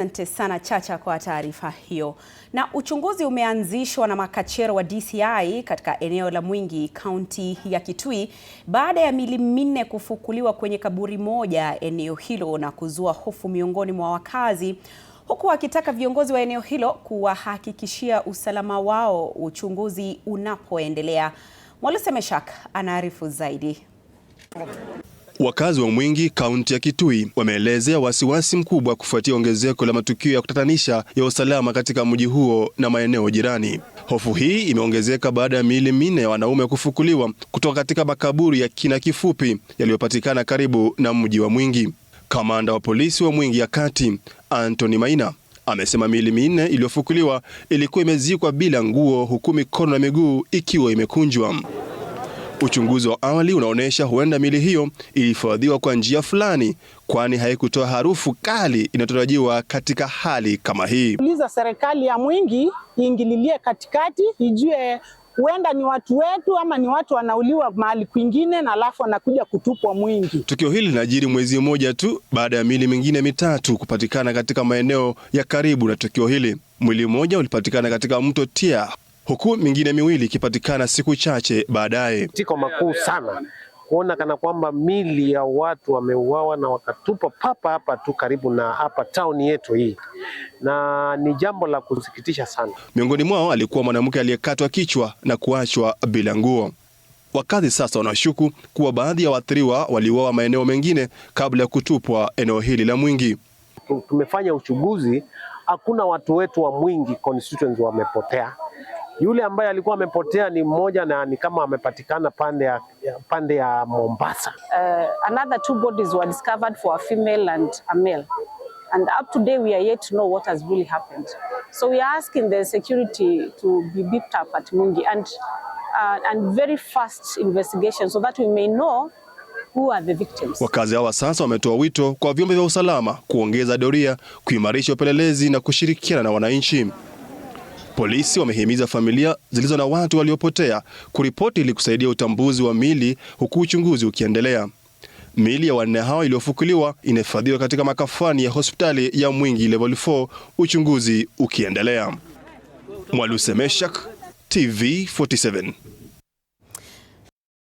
Asante sana Chacha kwa taarifa hiyo. Na uchunguzi umeanzishwa na makachero wa DCI katika eneo la Mwingi, kaunti ya Kitui, baada ya miili minne kufukuliwa kwenye kaburi moja eneo hilo na kuzua hofu miongoni mwa wakazi, huku wakitaka viongozi wa eneo hilo kuwahakikishia usalama wao uchunguzi unapoendelea. Mwaluse Meshak anaarifu zaidi. Wakazi wa Mwingi, kaunti ya Kitui, wameelezea wasiwasi mkubwa kufuatia ongezeko la matukio ya kutatanisha ya usalama katika mji huo na maeneo jirani. Hofu hii imeongezeka baada ya miili minne ya wanaume kufukuliwa kutoka katika makaburi ya kina kifupi yaliyopatikana karibu na mji wa Mwingi. Kamanda wa polisi wa Mwingi ya Kati, Anthony Maina, amesema miili minne iliyofukuliwa ilikuwa imezikwa bila nguo, huku mikono na miguu ikiwa imekunjwa. Uchunguzi wa awali unaonyesha huenda miili hiyo ilihifadhiwa kwa njia fulani, kwani haikutoa harufu kali inayotarajiwa katika hali kama hii. Uliza serikali ya Mwingi iingililie katikati, ijue huenda ni watu wetu ama ni watu wanauliwa mahali kwingine na alafu wanakuja kutupwa Mwingi. Tukio hili linajiri mwezi mmoja tu baada ya miili mingine mitatu kupatikana katika maeneo ya karibu na tukio hili. Mwili mmoja ulipatikana katika mto Tia, huku mingine miwili ikipatikana siku chache baadaye. Tiko makuu sana kuona kana kwamba mili ya watu wameuawa na wakatupa papa hapa tu karibu na hapa town yetu hii, na ni jambo la kusikitisha sana. Miongoni mwao alikuwa mwanamke aliyekatwa kichwa na kuachwa bila nguo. Wakazi sasa wanashuku kuwa baadhi ya waathiriwa waliuawa maeneo mengine kabla ya kutupwa eneo hili la Mwingi. Tumefanya uchunguzi, hakuna watu wetu wa Mwingi constituency wamepotea. Yule ambaye alikuwa amepotea ni mmoja na ni kama amepatikana pande ya Mombasa. Another 2 bodies were discovered for a female and a male. And up to date we are yet to know what has really happened. So we are asking the security to be beefed up at Mwingi and very fast investigation so that we may know who are the victims. Wakazi hawa sasa wametoa wito kwa vyombo vya usalama kuongeza doria, kuimarisha upelelezi na kushirikiana na wananchi. Polisi wamehimiza familia zilizo na watu waliopotea kuripoti ili kusaidia utambuzi wa miili, huku uchunguzi ukiendelea. Miili ya wanne hao iliyofukuliwa inahifadhiwa katika makafani ya hospitali ya Mwingi level 4, uchunguzi ukiendelea. Mwaluse Meshak, TV 47.